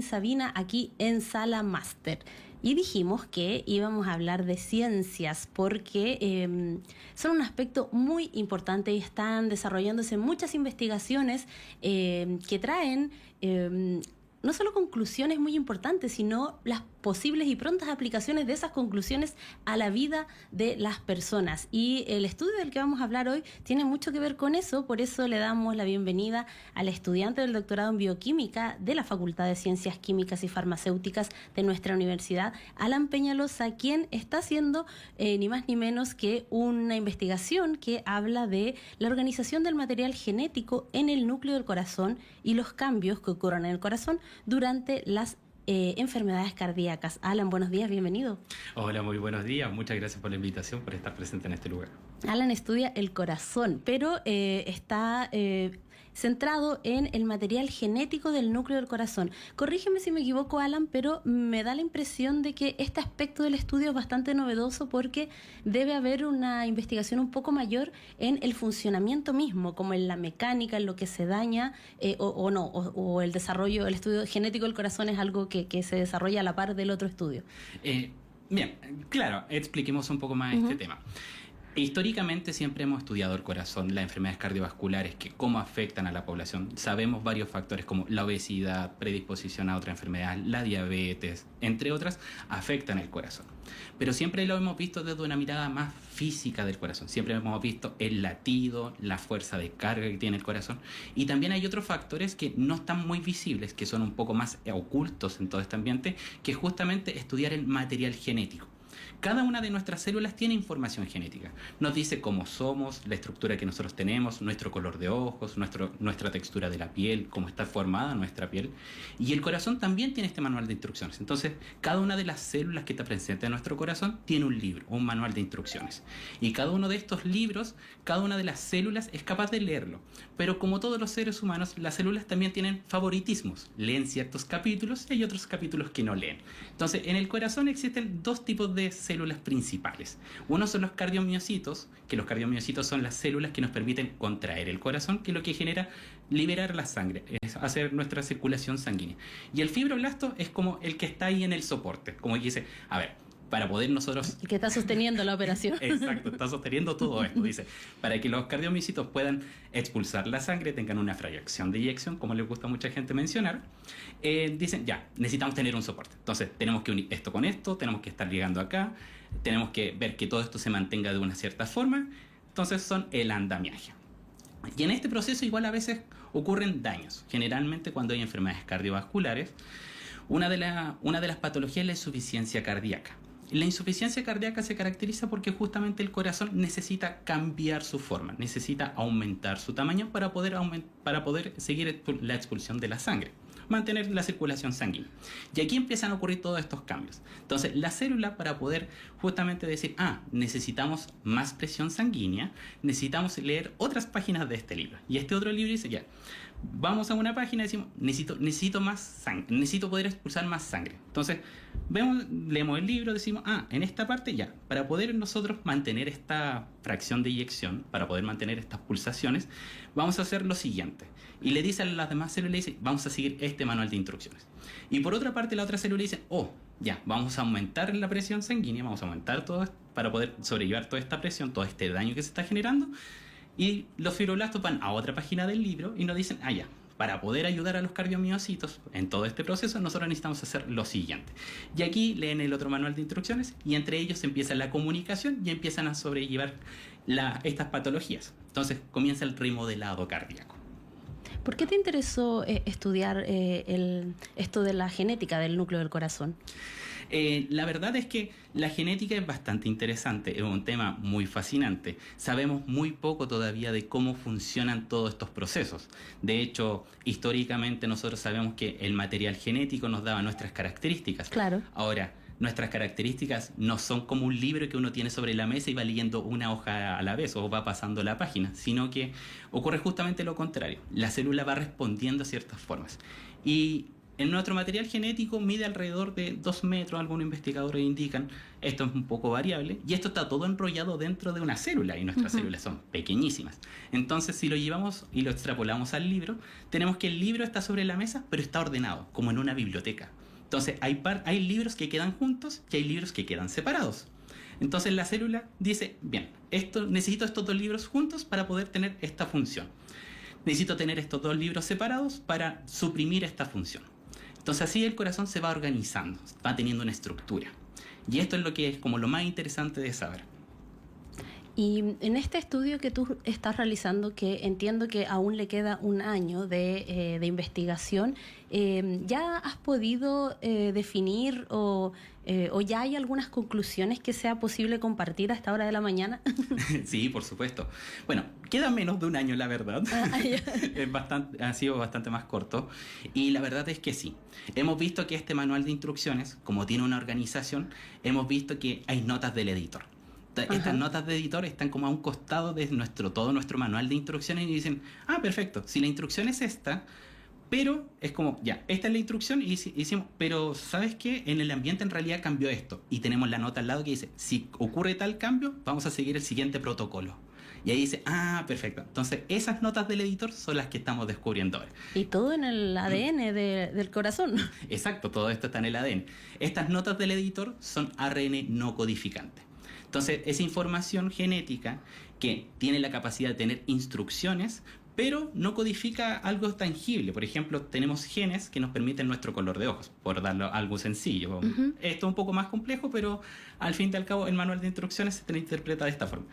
Sabina aquí en Sala Máster y dijimos que íbamos a hablar de ciencias porque son un aspecto muy importante y están desarrollándose muchas investigaciones que traen no solo conclusiones muy importantes, sino las posibles y prontas aplicaciones de esas conclusiones a la vida de las personas. Y el estudio del que vamos a hablar hoy tiene mucho que ver con eso, por eso le damos la bienvenida al estudiante del doctorado en bioquímica de la Facultad de Ciencias Químicas y Farmacéuticas de nuestra universidad, Alan Peñalosa, quien está haciendo ni más ni menos que una investigación que habla de la organización del material genético en el núcleo del corazón y los cambios que ocurren en el corazón durante las enfermedades cardíacas. Alan, buenos días, bienvenido. Hola, muy buenos días. Muchas gracias por la invitación, por estar presente en este lugar. Alan estudia el corazón, pero está centrado en el material genético del núcleo del corazón. Corrígeme si me equivoco, Alan, pero me da la impresión de que este aspecto del estudio es bastante novedoso porque debe haber una investigación un poco mayor en el funcionamiento mismo, como en la mecánica, en lo que se daña o el desarrollo, el estudio genético del corazón es algo que se desarrolla a la par del otro estudio. Bien, claro, expliquemos un poco más este tema. Históricamente siempre hemos estudiado el corazón, las enfermedades cardiovasculares, que cómo afectan a la población. Sabemos varios factores como la obesidad, predisposición a otra enfermedad, la diabetes, entre otras, afectan el corazón. Pero siempre lo hemos visto desde una mirada más física del corazón. Siempre hemos visto el latido, la fuerza de carga que tiene el corazón. Y también hay otros factores que no están muy visibles, que son un poco más ocultos en todo este ambiente, que es justamente estudiar el material genético. Cada una de nuestras células tiene información genética. Nos dice cómo somos, la estructura que nosotros tenemos, nuestro color de ojos, nuestra textura de la piel, cómo está formada nuestra piel. Y el corazón también tiene este manual de instrucciones. Entonces, cada una de las células que está presente en nuestro corazón tiene un libro, un manual de instrucciones. Y cada uno de estos libros, cada una de las células es capaz de leerlo. Pero como todos los seres humanos, las células también tienen favoritismos. Leen ciertos capítulos y hay otros capítulos que no leen. Entonces, en el corazón existen dos tipos de células principales. Uno son los cardiomiocitos, que los cardiomiocitos son las células que nos permiten contraer el corazón, que es lo que genera liberar la sangre, es hacer nuestra circulación sanguínea. Y el fibroblasto es como el que está ahí en el soporte, como que dice, a ver, para poder nosotros... Que está sosteniendo la operación. Exacto, está sosteniendo todo esto. Dice, para que los cardiomiocitos puedan expulsar la sangre, tengan una fracción de eyección, como les gusta a mucha gente mencionar, dicen, ya, necesitamos tener un soporte. Entonces, tenemos que unir esto con esto, tenemos que estar llegando acá, tenemos que ver que todo esto se mantenga de una cierta forma. Entonces, son el andamiaje. Y en este proceso igual a veces ocurren daños. Generalmente cuando hay enfermedades cardiovasculares, una de las patologías es la insuficiencia cardíaca. La insuficiencia cardíaca se caracteriza porque justamente el corazón necesita cambiar su forma, necesita aumentar su tamaño para poder seguir la expulsión de la sangre, mantener la circulación sanguínea. Y aquí empiezan a ocurrir todos estos cambios. Entonces, la célula, para poder justamente decir, necesitamos más presión sanguínea, necesitamos leer otras páginas de este libro. Y este otro libro dice, ya, vamos a una página y decimos, necesito más sangre, necesito poder expulsar más sangre. Entonces, leemos el libro, decimos, en esta parte ya, para poder nosotros mantener esta fracción de eyección, para poder mantener estas pulsaciones, vamos a hacer lo siguiente. Y le dice a las demás células, le dice, vamos a seguir este manual de instrucciones. Y por otra parte, la otra célula dice, ya, vamos a aumentar la presión sanguínea, vamos a aumentar todo esto para poder sobrellevar toda esta presión, todo este daño que se está generando. Y los fibroblastos van a otra página del libro y nos dicen, ya, para poder ayudar a los cardiomiocitos en todo este proceso, nosotros necesitamos hacer lo siguiente. Y aquí leen el otro manual de instrucciones y entre ellos empieza la comunicación y empiezan a sobrellevar estas patologías. Entonces comienza el remodelado cardíaco. ¿Por qué te interesó estudiar esto de la genética del núcleo del corazón? La verdad es que la genética es bastante interesante, es un tema muy fascinante. Sabemos muy poco todavía de cómo funcionan todos estos procesos. De hecho, históricamente nosotros sabemos que el material genético nos daba nuestras características. Claro. Ahora, nuestras características no son como un libro que uno tiene sobre la mesa y va leyendo una hoja a la vez o va pasando la página, sino que ocurre justamente lo contrario. La célula va respondiendo a ciertas formas. Y En nuestro material genético mide alrededor de 2 metros, algunos investigadores indican, esto es un poco variable, y esto está todo enrollado dentro de una célula, y nuestras células son pequeñísimas. Entonces, si lo llevamos y lo extrapolamos al libro, tenemos que el libro está sobre la mesa, pero está ordenado, como en una biblioteca. Entonces, hay libros que quedan juntos y hay libros que quedan separados. Entonces, la célula dice, bien, necesito estos dos libros juntos para poder tener esta función. Necesito tener estos dos libros separados para suprimir esta función. Entonces, así el corazón se va organizando, va teniendo una estructura. Y esto es lo que es como lo más interesante de saber. Y en este estudio que tú estás realizando, que entiendo que aún le queda un año de investigación, ¿ya has podido definir o ya hay algunas conclusiones que sea posible compartir a esta hora de la mañana? Sí, por supuesto. Bueno, queda menos de un año, la verdad. Ha sido bastante más corto. Y la verdad es que sí. Hemos visto que este manual de instrucciones, como tiene una organización, hemos visto que hay notas del editor. Estas notas de editor están como a un costado de todo nuestro manual de instrucciones y dicen, perfecto, si la instrucción es esta, pero es como, ya, esta es la instrucción y decimos, pero ¿sabes qué? En el ambiente en realidad cambió esto. Y tenemos la nota al lado que dice, si ocurre tal cambio, vamos a seguir el siguiente protocolo. Y ahí dice, perfecto. Entonces, esas notas del editor son las que estamos descubriendo ahora. Y todo en el ADN del corazón. Exacto, todo esto está en el ADN. Estas notas del editor son ARN no codificante. Entonces, esa información genética que tiene la capacidad de tener instrucciones, pero no codifica algo tangible. Por ejemplo, tenemos genes que nos permiten nuestro color de ojos, por darlo algo sencillo. Esto es un poco más complejo, pero al fin y al cabo el manual de instrucciones se interpreta de esta forma.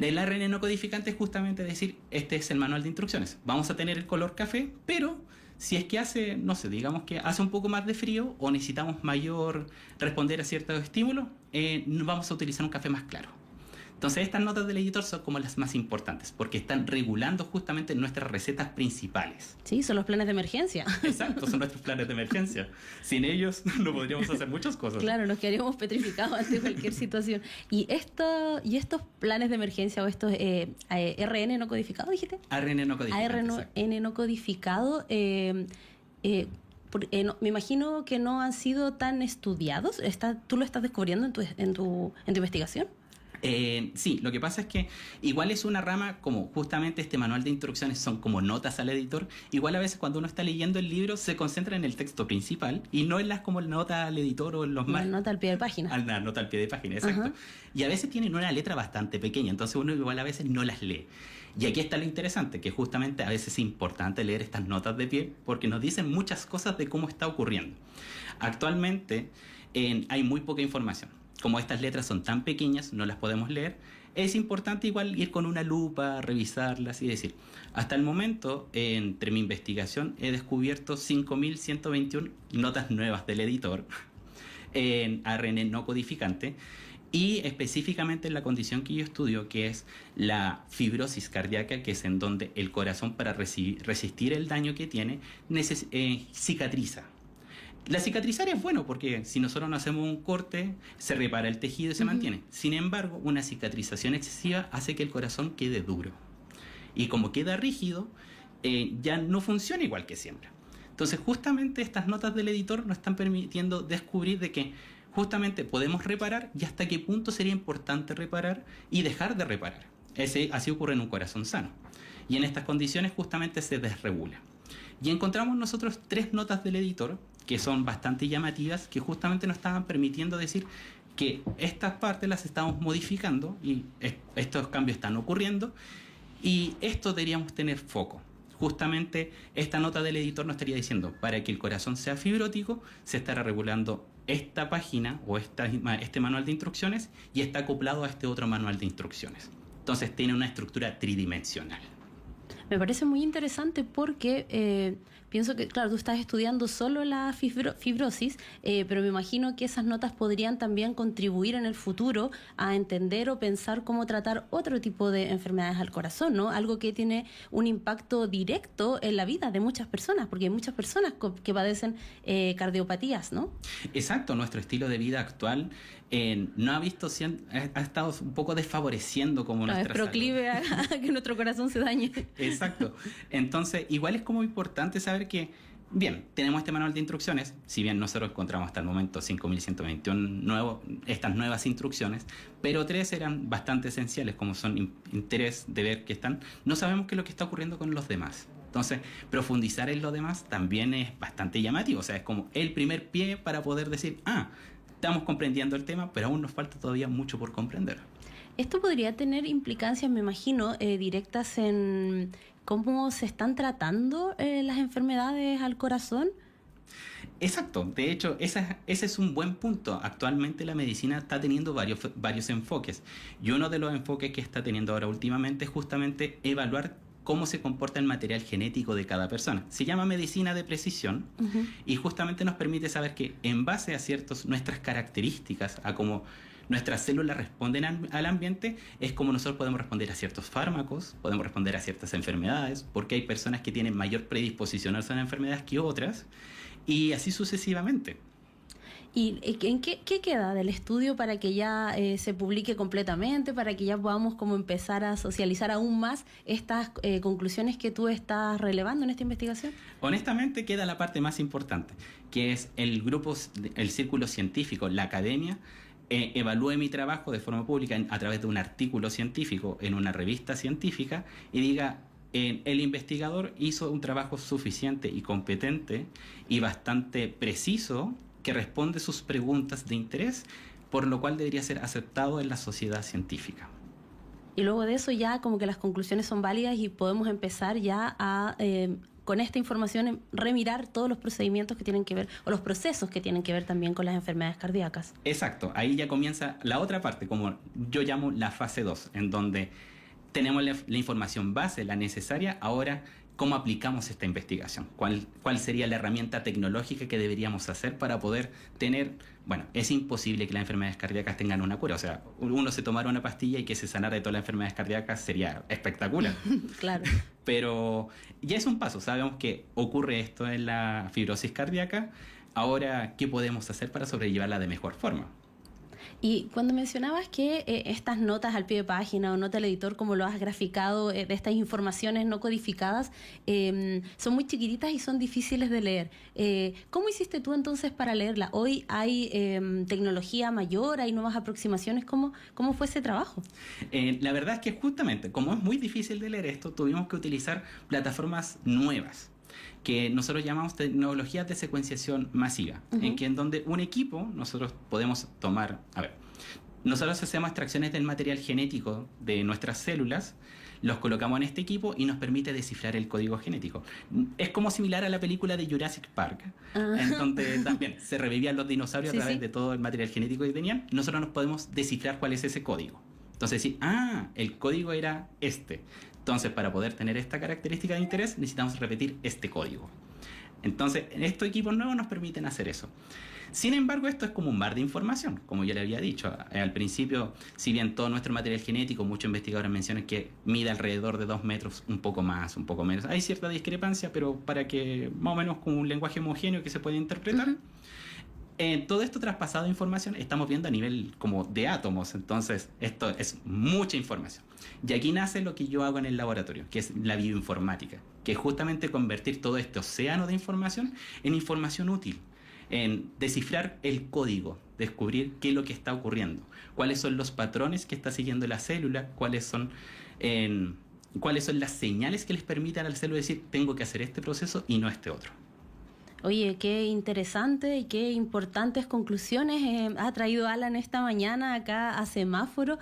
El ARN no codificante es justamente decir, este es el manual de instrucciones. Vamos a tener el color café, pero si es que hace, no sé, digamos que hace un poco más de frío o necesitamos responder a ciertos estímulos, vamos a utilizar un café más claro. Entonces, estas notas del editor son como las más importantes, porque están regulando justamente nuestras recetas principales. Sí, son los planes de emergencia. Exacto, son nuestros planes de emergencia. Sin ellos no podríamos hacer muchas cosas. Claro, nos quedaríamos petrificados ante cualquier situación. ¿Y estos planes de emergencia o estos ARN no codificado, dijiste? ARN no codificado. ARN no codificado, me imagino que no han sido tan estudiados. ¿Tú lo estás descubriendo en tu investigación? Sí, lo que pasa es que igual es una rama, como justamente este manual de instrucciones son como notas al editor, igual a veces cuando uno está leyendo el libro se concentra en el texto principal y no en las como nota al editor o en los más... La nota al pie de página. La nota al pie de página, exacto. Y a veces tienen una letra bastante pequeña, entonces uno igual a veces no las lee. Y aquí está lo interesante, que justamente a veces es importante leer estas notas de pie porque nos dicen muchas cosas de cómo está ocurriendo. Actualmente hay muy poca información. Como estas letras son tan pequeñas, no las podemos leer, es importante igual ir con una lupa, revisarlas y decir, hasta el momento, entre mi investigación, he descubierto 5.121 notas nuevas del editor en ARN no codificante y específicamente en la condición que yo estudio, que es la fibrosis cardíaca, que es en donde el corazón, para resistir el daño que tiene, cicatriza. La cicatrizar es bueno porque si nosotros no hacemos un corte, se repara el tejido y se mantiene. Sin embargo, una cicatrización excesiva hace que el corazón quede duro. Y como queda rígido, ya no funciona igual que siempre. Entonces, justamente estas notas del editor nos están permitiendo descubrir de que justamente podemos reparar y hasta qué punto sería importante reparar y dejar de reparar. Así ocurre en un corazón sano. Y en estas condiciones justamente se desregula. Y encontramos nosotros 3 notas del editor que son bastante llamativas, que justamente nos estaban permitiendo decir que estas partes las estamos modificando y estos cambios están ocurriendo y esto deberíamos tener foco. Justamente esta nota del editor nos estaría diciendo, para que el corazón sea fibrótico, se estará regulando esta página o este manual de instrucciones y está acoplado a este otro manual de instrucciones. Entonces tiene una estructura tridimensional. Me parece muy interesante porque pienso que, claro, tú estás estudiando solo la fibrosis, pero me imagino que esas notas podrían también contribuir en el futuro a entender o pensar cómo tratar otro tipo de enfermedades al corazón, ¿no? Algo que tiene un impacto directo en la vida de muchas personas, porque hay muchas personas que padecen cardiopatías, ¿no? Exacto, nuestro estilo de vida actual no ha estado un poco desfavoreciendo como nuestra salud. Es proclive a que nuestro corazón se dañe. Exacto. Entonces, igual es como importante saber que Bien, tenemos este manual de instrucciones, si bien nosotros encontramos hasta el momento 5.121 estas nuevas instrucciones, pero 3 eran bastante esenciales, como son interés, deber, que están, no sabemos qué es lo que está ocurriendo con los demás. Entonces, profundizar en los demás también es bastante llamativo, o sea, es como el primer pie para poder decir, estamos comprendiendo el tema, pero aún nos falta todavía mucho por comprender. Esto podría tener implicancias, me imagino, directas en cómo se están tratando las enfermedades al corazón. Exacto, de hecho, ese es un buen punto. Actualmente la medicina está teniendo varios enfoques, y uno de los enfoques que está teniendo ahora últimamente es justamente evaluar cómo se comporta el material genético de cada persona. Se llama medicina de precisión, y justamente nos permite saber que en base a nuestras características, a cómo nuestras células responden al ambiente, es como nosotros podemos responder a ciertos fármacos, podemos responder a ciertas enfermedades, porque hay personas que tienen mayor predisposición a esas enfermedades que otras, y así sucesivamente. ¿Y en qué queda del estudio para que ya se publique completamente, para que ya podamos como empezar a socializar aún más estas conclusiones que tú estás relevando en esta investigación? Honestamente queda la parte más importante, que es el círculo científico, la academia, evalúe mi trabajo de forma pública a través de un artículo científico en una revista científica y diga, el investigador hizo un trabajo suficiente y competente y bastante preciso que responde sus preguntas de interés, por lo cual debería ser aceptado en la sociedad científica. Y luego de eso ya como que las conclusiones son válidas y podemos empezar ya a, con esta información, remirar todos los procedimientos que tienen que ver, o los procesos que tienen que ver también con las enfermedades cardíacas. Exacto, ahí ya comienza la otra parte, como yo llamo la fase 2, en donde tenemos la información base, la necesaria. Ahora, ¿cómo aplicamos esta investigación? ¿Cuál sería la herramienta tecnológica que deberíamos hacer para poder tener... Bueno, es imposible que las enfermedades cardíacas tengan una cura. O sea, uno se tomara una pastilla y que se sanara de todas las enfermedades cardíacas sería espectacular. Claro. Pero ya es un paso. Sabemos que ocurre esto en la fibrosis cardíaca. Ahora, ¿qué podemos hacer para sobrellevarla de mejor forma? Y cuando mencionabas que estas notas al pie de página o nota al editor, como lo has graficado, de estas informaciones no codificadas, son muy chiquititas y son difíciles de leer. ¿Cómo hiciste tú entonces para leerla? Hoy hay tecnología mayor, hay nuevas aproximaciones. ¿Cómo fue ese trabajo? La verdad es que justamente, como es muy difícil de leer esto, tuvimos que utilizar plataformas nuevas, que nosotros llamamos tecnologías de secuenciación masiva, en donde un equipo, nosotros podemos tomar, nosotros hacemos extracciones del material genético de nuestras células, los colocamos en este equipo y nos permite descifrar el código genético. Es como similar a la película de Jurassic Park, en donde también se revivían los dinosaurios a través de todo el material genético que tenían. Nosotros nos podemos descifrar cuál es ese código. Entonces, sí, el código era este. Entonces, para poder tener esta característica de interés, necesitamos repetir este código. Entonces, estos equipos nuevos nos permiten hacer eso. Sin embargo, esto es como un mar de información, como ya le había dicho. Al principio, si bien todo nuestro material genético, muchos investigadores mencionan que mide alrededor de 2 metros, un poco más, un poco menos. Hay cierta discrepancia, pero para que más o menos con un lenguaje homogéneo que se puede interpretar. Todo esto traspasado de información estamos viendo a nivel como de átomos, entonces esto es mucha información. Y aquí nace lo que yo hago en el laboratorio, que es la bioinformática, que es justamente convertir todo este océano de información en información útil, en descifrar el código, descubrir qué es lo que está ocurriendo, cuáles son los patrones que está siguiendo la célula, cuáles son las señales que les permitan a la célula decir tengo que hacer este proceso y no este otro. Oye, qué interesante y qué importantes conclusiones ha traído Alan esta mañana acá a Semáforo.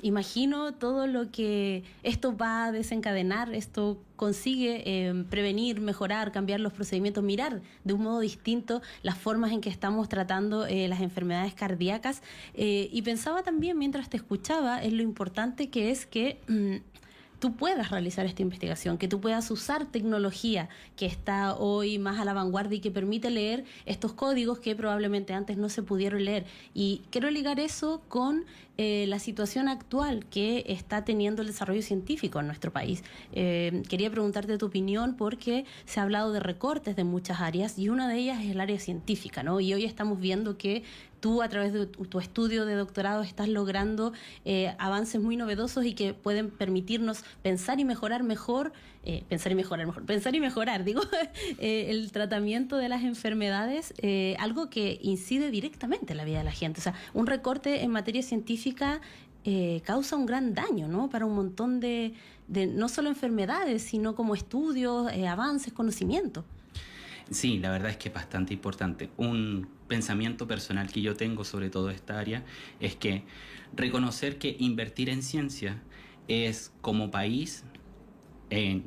Imagino todo lo que esto va a desencadenar. Esto consigue prevenir, mejorar, cambiar los procedimientos, mirar de un modo distinto las formas en que estamos tratando las enfermedades cardíacas. Y pensaba también, mientras te escuchaba, en lo importante que es que tú puedas realizar esta investigación, que tú puedas usar tecnología que está hoy más a la vanguardia y que permite leer estos códigos que probablemente antes no se pudieron leer. Y quiero ligar eso con la situación actual que está teniendo el desarrollo científico en nuestro país. Quería preguntarte tu opinión porque se ha hablado de recortes de muchas áreas y una de ellas es el área científica, ¿no? Y hoy estamos viendo que tú, a través de tu estudio de doctorado, estás logrando avances muy novedosos y que pueden permitirnos pensar y mejorar mejor, digo, el tratamiento de las enfermedades, algo que incide directamente en la vida de la gente. O sea, un recorte en materia científica causa un gran daño, ¿no? Para un montón de no solo enfermedades, sino como estudios, avances, conocimiento. Sí, la verdad es que es bastante importante. Un pensamiento personal que yo tengo sobre todo esta área es que reconocer que invertir en ciencia es, como país,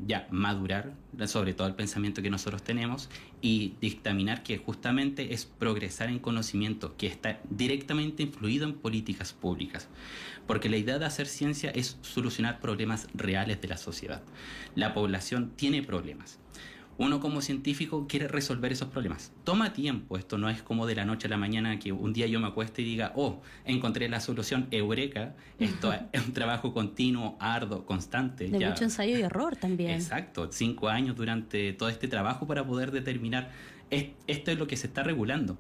ya madurar sobre todo el pensamiento que nosotros tenemos y dictaminar que justamente es progresar en conocimiento que está directamente influido en políticas públicas, porque la idea de hacer ciencia es solucionar problemas reales de la sociedad. La población tiene problemas. Uno como científico quiere resolver esos problemas. Toma tiempo, esto no es como de la noche a la mañana que un día yo me acueste y diga, oh, encontré la solución, eureka. Esto es un trabajo continuo, arduo, constante. De mucho ensayo y error también. Exacto, 5 años durante todo este trabajo para poder determinar, esto es lo que se está regulando.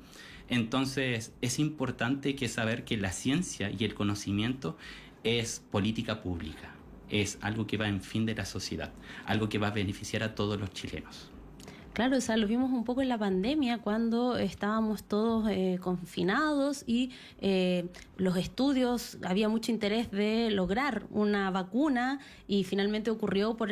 Entonces es importante que saber que la ciencia y el conocimiento es política pública. Es algo que va en fin de la sociedad, algo que va a beneficiar a todos los chilenos. Claro, o sea, lo vimos un poco en la pandemia cuando estábamos todos confinados y los estudios, había mucho interés de lograr una vacuna y finalmente ocurrió por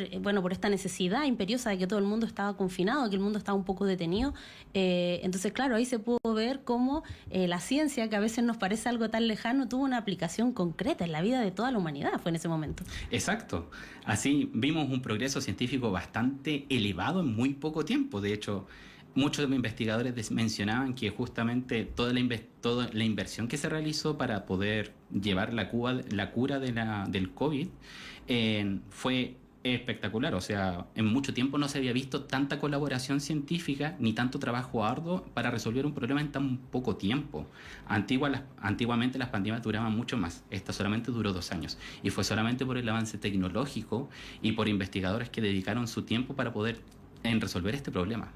esta necesidad imperiosa de que todo el mundo estaba confinado, que el mundo estaba un poco detenido. Entonces, claro, ahí se pudo ver cómo la ciencia, que a veces nos parece algo tan lejano, tuvo una aplicación concreta en la vida de toda la humanidad, fue en ese momento. Exacto. Así vimos un progreso científico bastante elevado en muy poco tiempo. De hecho, muchos investigadores mencionaban que justamente toda la inversión que se realizó para poder llevar la cura del COVID fue espectacular. O sea, en mucho tiempo no se había visto tanta colaboración científica ni tanto trabajo arduo para resolver un problema en tan poco tiempo. Antiguamente las pandemias duraban mucho más. Esta solamente duró 2 años. Y fue solamente por el avance tecnológico y por investigadores que dedicaron su tiempo para poder resolver este problema.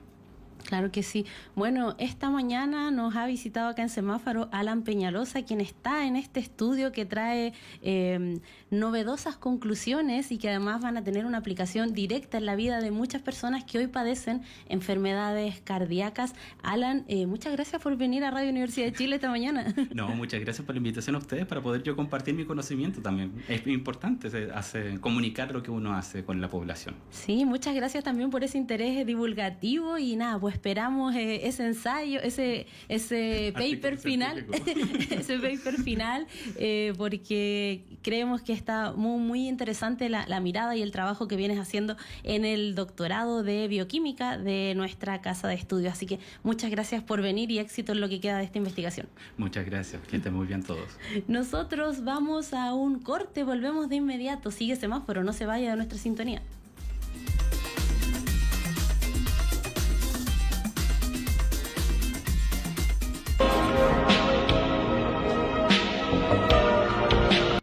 Claro que sí. Bueno, esta mañana nos ha visitado acá en Semáforo Alan Peñalosa, quien está en este estudio que trae novedosas conclusiones y que además van a tener una aplicación directa en la vida de muchas personas que hoy padecen enfermedades cardíacas. Alan, muchas gracias por venir a Radio Universidad de Chile esta mañana. No, muchas gracias por la invitación a ustedes para poder yo compartir mi conocimiento también. Es importante comunicar lo que uno hace con la población. Sí, muchas gracias también por ese interés divulgativo y nada, pues esperamos ese ensayo, ese paper final, porque creemos que está muy, muy interesante la mirada y el trabajo que vienes haciendo en el doctorado de bioquímica de nuestra casa de estudio. Así que muchas gracias por venir y éxito en lo que queda de esta investigación. Muchas gracias, que estén muy bien todos. Nosotros vamos a un corte, volvemos de inmediato. Sigue Semáforo, no se vaya de nuestra sintonía.